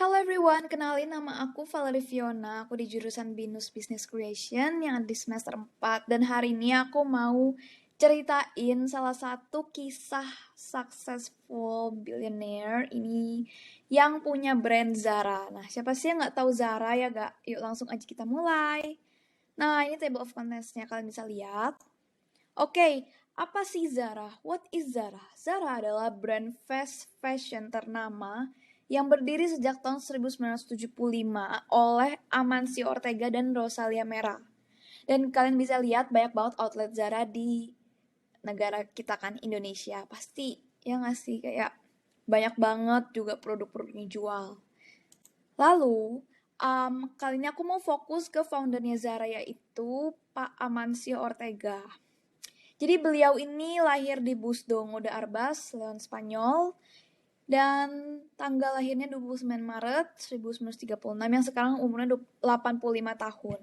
Hello everyone, kenalin nama aku Valerie Fiona, aku di jurusan BINUS Business Creation yang ada di semester 4 dan hari ini aku mau ceritain salah satu kisah successful billionaire ini yang punya brand Zara. Nah, siapa sih yang nggak tahu Zara ya gak? Yuk langsung aja kita mulai. Nah, ini table of contents-nya kalian bisa lihat. Oke, apa sih Zara? What is Zara? Zara adalah brand fast fashion ternama yang berdiri sejak tahun 1975 oleh Amancio Ortega dan Rosalia Mera. Dan kalian bisa lihat banyak banget outlet Zara di negara kita kan, Indonesia. Pasti ya nggak sih? Kayak banyak banget juga produk-produknya jual. Lalu, kali ini aku mau fokus ke foundernya Zara, yaitu Pak Amancio Ortega. Jadi beliau ini lahir di Busdongo de Arbas, Leon, Spanyol. Dan tanggal lahirnya 29 Maret 1936 yang sekarang umurnya 85 tahun.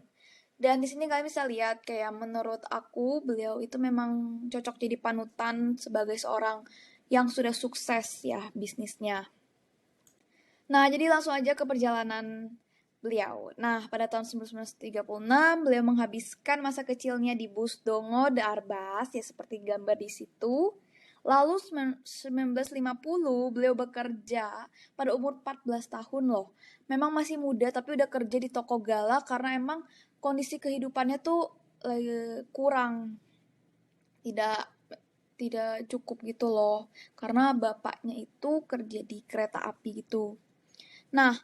Dan di sini kalian bisa lihat kayak menurut aku beliau itu memang cocok jadi panutan sebagai seorang yang sudah sukses ya bisnisnya. Nah, jadi langsung aja ke perjalanan beliau. Nah, pada tahun 1936 beliau menghabiskan masa kecilnya di Busdongo de Arbas ya seperti gambar di situ. Lalu 1950 beliau bekerja pada umur 14 tahun loh. Memang masih muda tapi udah kerja di toko gala karena emang kondisi kehidupannya tuh kurang, tidak tidak cukup gitu loh. Karena bapaknya itu kerja di kereta api gitu. Nah,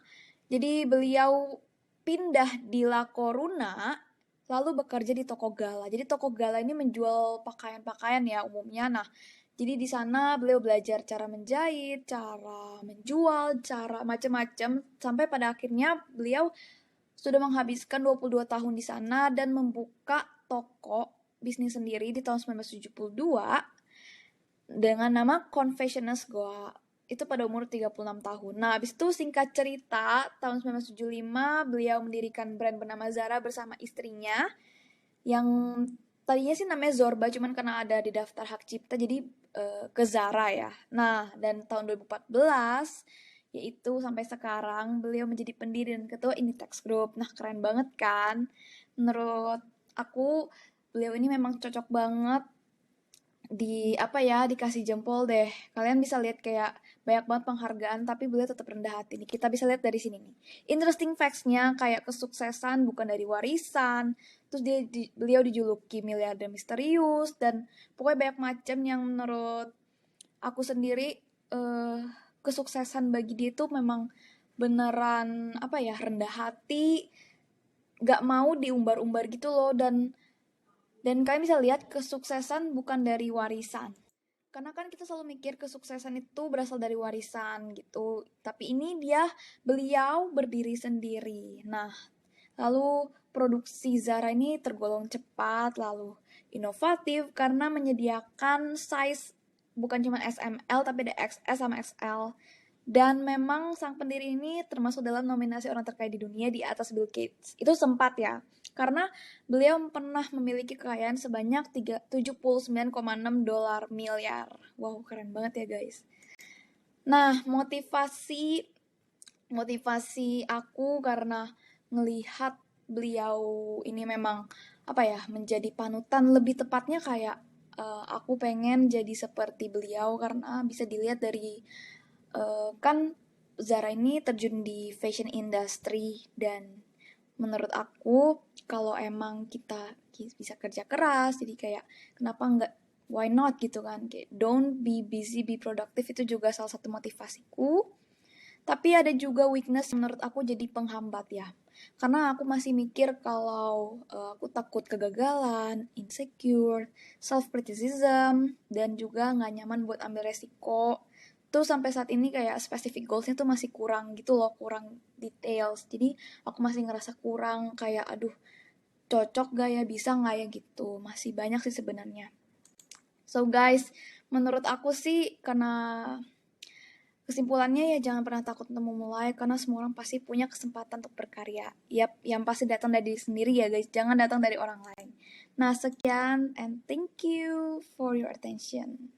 jadi beliau pindah di La Coruna lalu bekerja di toko gala. Jadi toko gala ini menjual pakaian-pakaian ya umumnya. Nah, jadi di sana beliau belajar cara menjahit, cara menjual, cara macam-macam sampai pada akhirnya beliau sudah menghabiskan 22 tahun di sana dan membuka toko bisnis sendiri di tahun 1972 dengan nama Confectioners Goa. Itu pada umur 36 tahun. Nah, habis itu singkat cerita, tahun 1975 beliau mendirikan brand bernama Zara bersama istrinya yang tadinya sih namanya Zorba, cuman karena ada di daftar hak cipta jadi ke Zara ya. Nah, dan tahun 2014 yaitu sampai sekarang beliau menjadi pendiri dan ketua Inditex Group. Nah, keren banget kan? Menurut aku beliau ini memang cocok banget dikasih jempol deh. Kalian bisa lihat kayak banyak banget penghargaan tapi beliau tetap rendah hati nih. Kita bisa lihat dari sini nih. Interesting facts-nya kayak kesuksesan bukan dari warisan. Terus beliau dijuluki miliarder misterius dan pokoknya banyak macam yang menurut aku sendiri eh, kesuksesan bagi dia itu memang beneran rendah hati, gak mau diumbar-umbar gitu loh dan kalian bisa lihat kesuksesan bukan dari warisan. Karena kan kita selalu mikir kesuksesan itu berasal dari warisan gitu. Tapi ini beliau berdiri sendiri. Nah, lalu produksi Zara ini tergolong cepat, lalu inovatif karena menyediakan size bukan cuma SML tapi ada XS sama XL. Dan memang sang pendiri ini termasuk dalam nominasi orang terkaya di dunia di atas Bill Gates. Itu sempat ya. Karena beliau pernah memiliki kekayaan sebanyak 79,6 dolar miliar. Wow, keren banget ya guys. Nah, motivasi aku karena ngelihat beliau ini memang menjadi panutan, lebih tepatnya kayak aku pengen jadi seperti beliau karena bisa dilihat dari kan Zara ini terjun di fashion industry dan menurut aku kalau emang kita bisa kerja keras jadi kayak kenapa enggak, why not gitu kan, kayak don't be busy, be productive, itu juga salah satu motivasiku. Tapi ada juga weakness menurut aku jadi penghambat ya. Karena aku masih mikir kalau aku takut kegagalan, insecure, self-criticism, dan juga gak nyaman buat ambil resiko. Tuh sampai saat ini kayak specific goals-nya tuh masih kurang gitu loh, kurang details. Jadi aku masih ngerasa kurang kayak aduh cocok gak ya, bisa gak ya gitu. Masih banyak sih sebenarnya. So guys, menurut aku sih karena kesimpulannya ya jangan pernah takut untuk memulai karena semua orang pasti punya kesempatan untuk berkarya. Yap, yang pasti datang dari diri sendiri ya guys, jangan datang dari orang lain. Nah, sekian and thank you for your attention.